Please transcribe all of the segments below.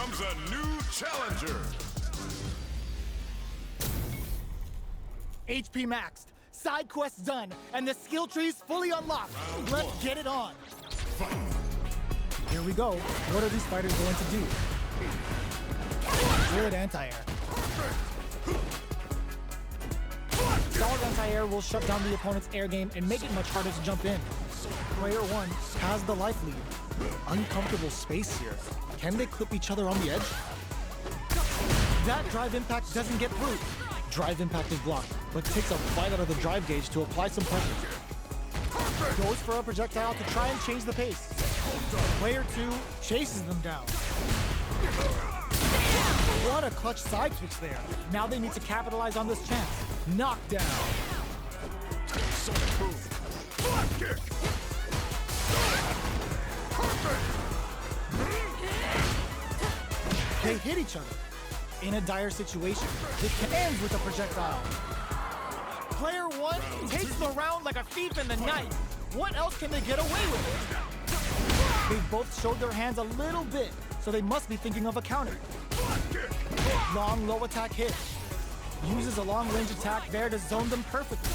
comes a new challenger. HP maxed, side quests done, and the skill tree's fully unlocked. Let's get it on. Here we go. What are these fighters going to do? Good anti-air. Solid anti-air will shut down the opponent's air game and make it much harder to jump in. Player 1 has the life lead. Uncomfortable space here. Can they clip each other on the edge? That drive impact doesn't get through. Drive impact is blocked, but takes a bite out of the drive gauge to apply some pressure. Goes for a projectile to try and change the pace. Player 2 chases them down. What a clutch side switch there. Now they need to capitalize on this chance. Knockdown. They hit each other. In a dire situation, it ends with a projectile. Player 1 takes the round like a thief in the night. What else can they get away with? They both showed their hands a little bit, so they must be thinking of a counter. Long low attack hit. Uses a long range attack there to zone them perfectly.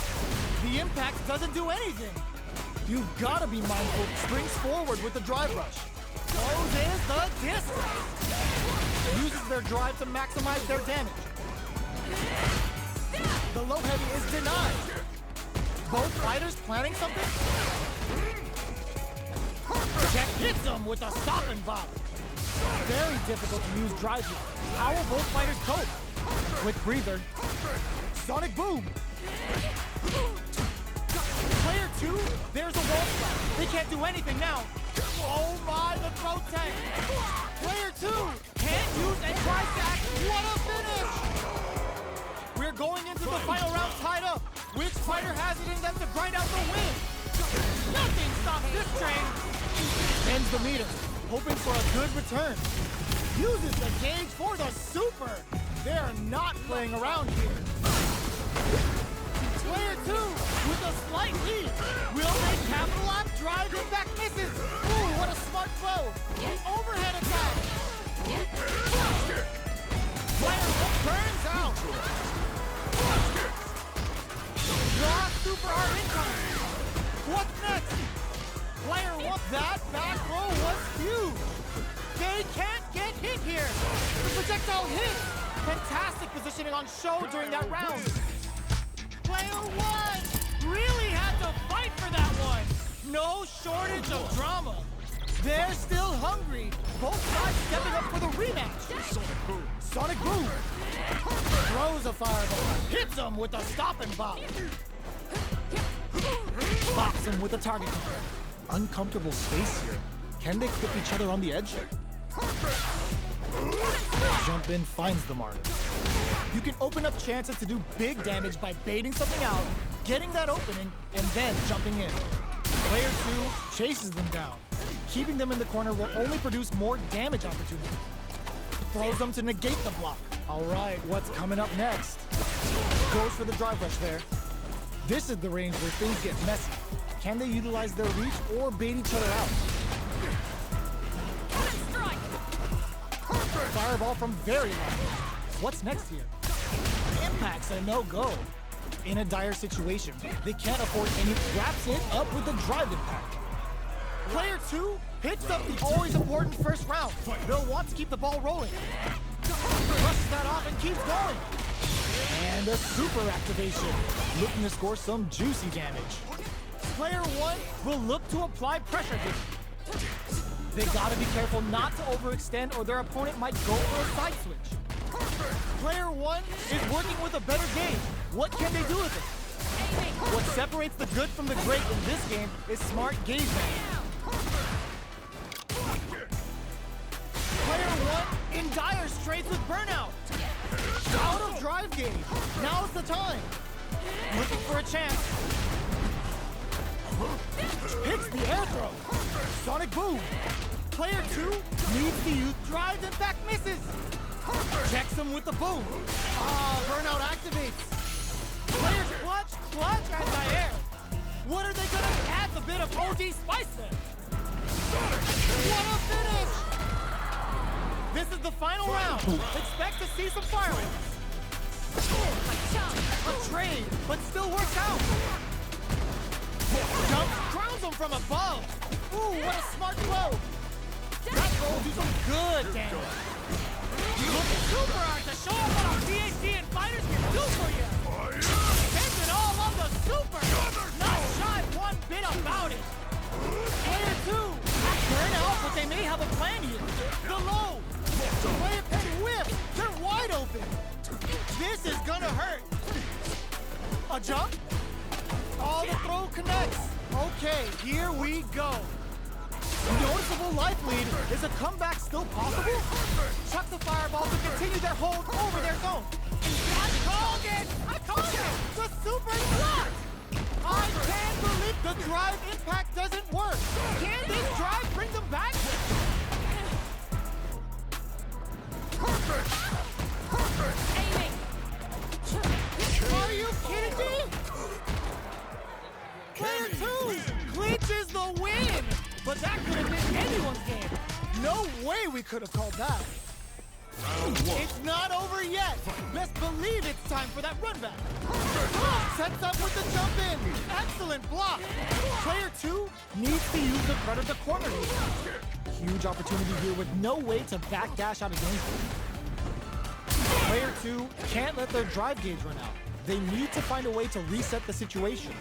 The impact doesn't do anything. You've got to be mindful. Springs forward with the drive rush. Closes the distance. Uses their drive to maximize their damage. The low heavy is denied. Both fighters planning something? Jack hits him with a stop and bop. Very difficult to use drive here. How will both fighters cope? Quick breather. Sonic boom. Player 2, there's a wall slap. They can't do anything now. Oh my, the throat tank. Player 2 can't use a tri-stack. What a finish! We're going into the final round tied up. Which fighter has it in them to grind out the win? Nothing stops this train. Ends the meter, hoping for a good return. Uses the gauge for the super. They're not playing around here. Player 2 with a slight lead. Will they capitalize? Drive impact misses. Ooh, what a smart throw. Overhead attack. Player 1 burns out. Raw super hard incoming. What's next? Player 1, that back row was huge. They can't get hit here. The projectile hit. Fantastic positioning on show during that round. Player 1 really had to fight for that one. No shortage of drama. They're still hungry. Both sides stepping up for the rematch. Sonic boom. Throws a fireball. Hits him with a stop and bop. Bops him with a target cover. Uncomfortable space here. Can they clip each other on the edge? Jump in finds the mark. You can open up chances to do big damage by baiting something out, getting that opening, and then jumping in. Player 2 chases them down. Keeping them in the corner will only produce more damage opportunity. Throws them to negate the block. All right, what's coming up next? Goes for the drive rush there. This is the range where things get messy. Can they utilize their reach or bait each other out? Fireball from very long. What's next here? Impact's a no-go. In a dire situation, they can't afford any. Wraps it up with the drive impact. Player 2 hits up the always important first round. They'll want to keep the ball rolling. Brushes that off and keeps going. And a super activation, looking to score some juicy damage. Player 1 will look to apply pressure here. They gotta be careful not to overextend or their opponent might go for a side switch. Player 1 is working with a better game. What can they do with it? What separates the good from the great in this game is smart gauge management. Player 1 in dire straits with burnout. Out of drive gauge. Now's the time. Looking for a chance. Hits the air throw. Sonic boom. Player 2 needs to use drive impact misses. Checks him with the boom. Burnout activates. Players clutch anti-air. What are they gonna add a bit of OG spice there? What a finish! This is the final round. Expect to see some fireworks. A trade, but still works out. Jump crowns him from above. Ooh, what a smart blow. That will do some good damage. Look at Super Art to show off what our PhD and fighters can do for you. Spends it all on the super. Not shy one bit about it. Player 2. Turn out, but they may have a plan here. The low. Player 10 whip. They're wide open. This is gonna hurt. A jump? Oh, the throw connects. Okay, here we go. Noticeable life lead. Is a comeback still possible? Chuck the fireball to continue their hold over their zone. I called it! I called it! The super is blocked! I can't believe the drive impact doesn't work. Can this drive bring them back? Perfect! Perfect! Aiming! Are you kidding me? Player 2 clinches the win! But that could have been anyone's game. No way we could have called that. It's not over yet. Best believe it's time for that run back. Sets up with the jump in. Excellent block. Player 2 needs to use the Predator corner. Huge opportunity here with no way to backdash out of danger. Player 2 can't let their drive gauge run out. They need to find a way to reset the situation.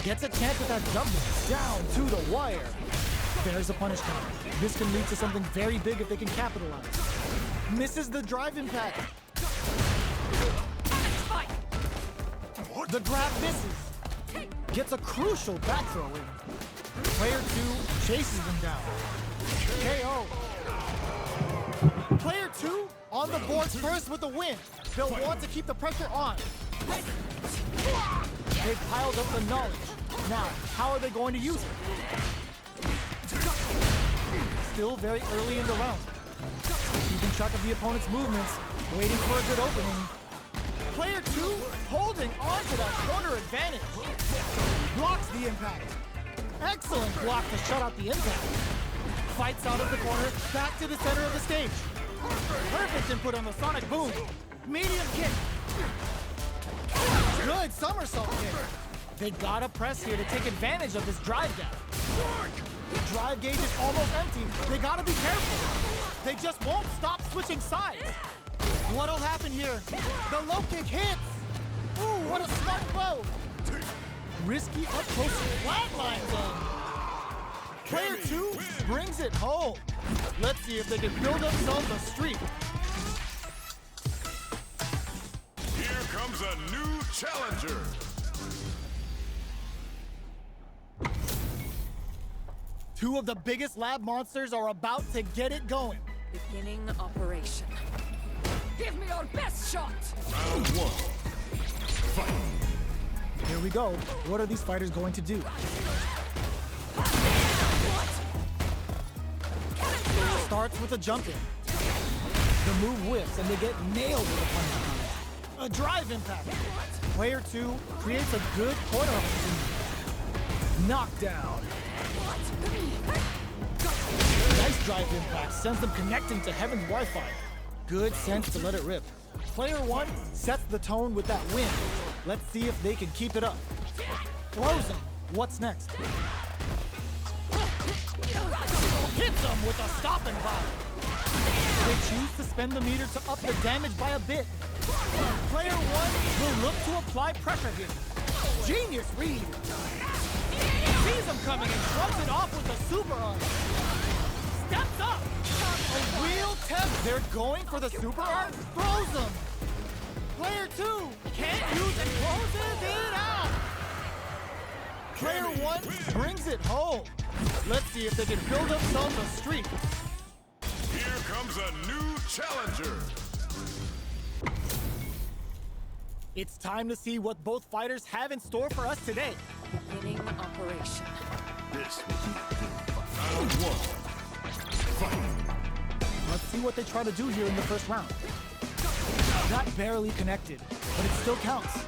Gets a chance at that jump down to the wire. There's a punish counter. This can lead to something very big if they can capitalize. Misses the drive impact. The grab misses. Gets a crucial back throw in. Player 2 chases them down. KO. Player 2 on the board first with the win. They'll want to keep the pressure on. They've piled up the knowledge. Now, how are they going to use it? Still very early in the round. Keeping track of the opponent's movements, waiting for a good opening. Player 2 holding on to that corner advantage. Blocks the impact. Excellent block to shut out the impact. Fights out of the corner, back to the center of the stage. Perfect input on the Sonic Boom. Medium kick. Good somersault kick. They gotta press here to take advantage of this drive gap. The drive gauge is almost empty. They gotta be careful. They just won't stop switching sides. What'll happen here? The low kick hits. Ooh, what a smart blow. Risky up close flatlines them. Player 2 brings it home. Let's see if they can build themselves a streak. Here comes a new challenger. Two of the biggest lab monsters are about to get it going. Beginning operation. Give me your best shot! Round 1. Fight. Here we go. What are these fighters going to do? Starts with a jump in. The move whiffs and they get nailed with a punch counter. A drive impact. Player 2 creates a good corner opportunity. Knockdown. Nice drive impact sends them connecting to Heaven's Wi-Fi. Good sense to let it rip. Player 1 sets the tone with that win. Let's see if they can keep it up. Throws him. What's next? Hits him with a stopping bomb. They choose to spend the meter to up the damage by a bit. Player 1 will look to apply pressure here. Genius read. Sees him coming and shrubs it off with a super art. Steps up. A real test. They're going for the super art. Throws him. Player 2 can't use and closes it out. Player 1 brings it home. Let's see if they can build themselves a streak. Here comes a new challenger. It's time to see what both fighters have in store for us today. Beginning operation. This will be round 1. Fight. Let's see what they try to do here in the first round. Got barely connected, but it still counts.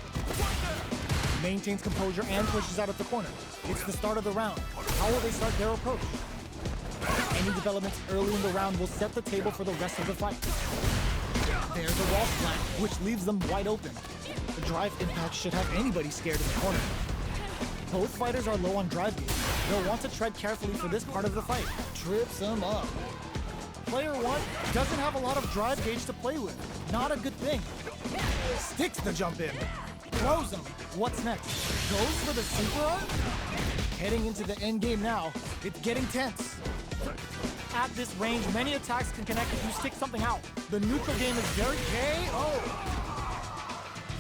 Maintains composure and pushes out of the corner. It's the start of the round. How will they start their approach? Any developments early in the round will set the table for the rest of the fight. There's a wall splat, which leaves them wide open. The drive impact should have anybody scared in the corner. Both fighters are low on drive gauge. They'll want to tread carefully for this part of the fight. Trips them up. Player 1 doesn't have a lot of drive gauge to play with. Not a good thing. Sticks the jump in. Throws him. What's next? Goes for the super art? Heading into the end game now. It's getting tense. At this range, many attacks can connect if you stick something out. The neutral game is very KO.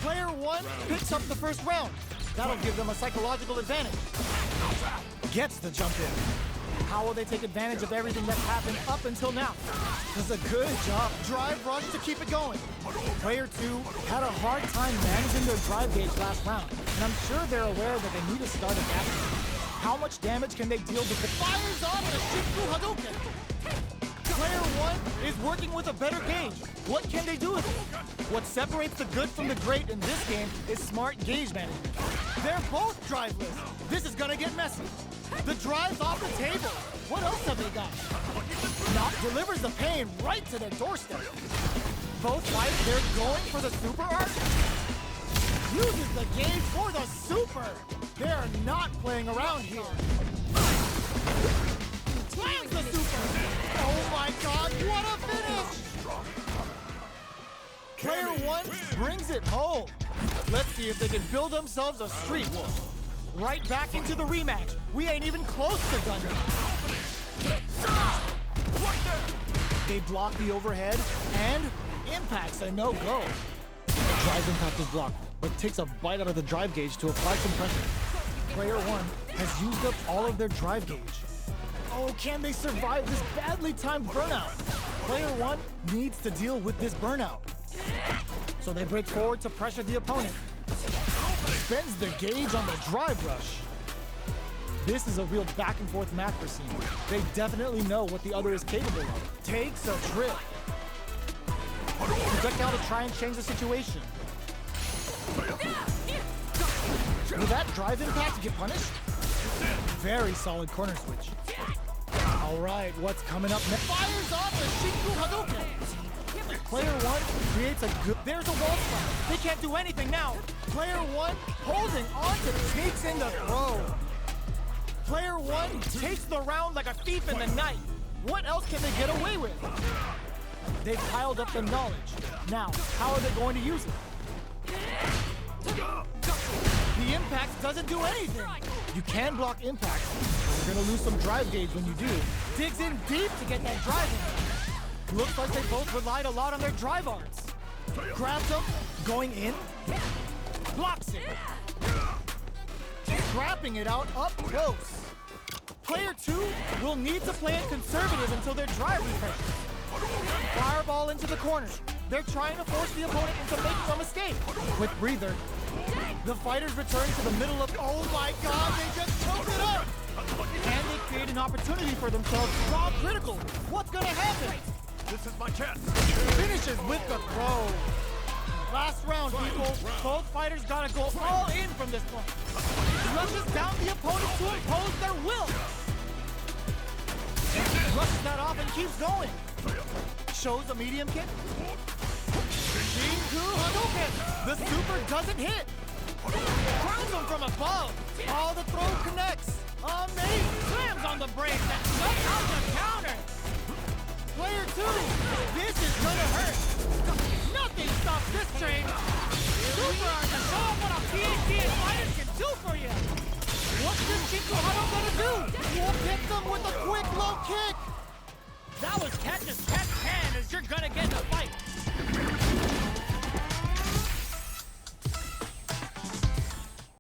Player 1 picks up the first round. That'll give them a psychological advantage. Gets the jump in. How will they take advantage of everything that's happened up until now? Does a good job. Drive rush to keep it going. Player 2 had a hard time managing their drive gauge last round, and I'm sure they're aware that they need to start adapting. How much damage can they deal with the fires on with a Shinku Hadouken? Player 1 is working with a better gauge. What can they do with it? What separates the good from the great in this game is smart gauge management. They're both driveless. This is gonna get messy. The drive's off the table. What else have they got? Knock delivers the pain right to their doorstep. Both fights, they're going for the super art. Uses the gauge for the super. They're not playing around here. Lands the super. Oh my god, what a finish! Player 1 brings it home. Let's see if they can build themselves a streak. Right back into the rematch. We ain't even close to done yet. They block the overhead, and impact's a no-go. The drive impact is blocked, but takes a bite out of the drive gauge to apply some pressure. Player 1 has used up all of their drive gauge. Oh, can they survive this badly timed burnout? Player 1 needs to deal with this burnout. So they break forward to pressure the opponent. Spends the gauge on the drive rush. This is a real back and forth macro scene. They definitely know what the other is capable of. Takes a trip. Projectile to try and change the situation. Will that drive impact get punished? Very solid corner switch. All right, what's coming up next? Fires off the Shinku Hadouken. Player 1 creates a good... There's a wall splat. They can't do anything now. Player 1 holding on to takes in the throw. Player 1 takes the round like a thief in the night. What else can they get away with? They've piled up the knowledge. Now, how are they going to use it? The impact doesn't do anything. You can block impact, but you're gonna lose some drive gauge when you do. Digs in deep to get that drive in. Looks like they both relied a lot on their drive arts. Grabs him, going in, blocks it. Scrapping it out up close. Player 2 will need to play it conservative until their drive refreshes. Fireball into the corner. They're trying to force the opponent into making a mistake. With breather, the fighters return to the middle of... Oh my god, they just choked it up! And they create an opportunity for themselves. Raw critical. What's gonna happen? This is my chance. Finishes with the throw. Last round, people. Both fighters gotta go all in from this point. Rushes down the opponent to impose their will. Rushes that off and keeps going. Shows a medium kick. Shinku Hadouken. The super doesn't hit. Crowns him from above. Oh, the throw connects. Amazing. Slams on the brakes and shuts out the counter. Player 2, this is gonna hurt. Nothing stops this train. Super Art to show what a PhD and fighters can do for you. What's this Shinku Hadouken gonna do? We'll hit them with a quick low kick. That was catch as catch can, as you're gonna get the fight.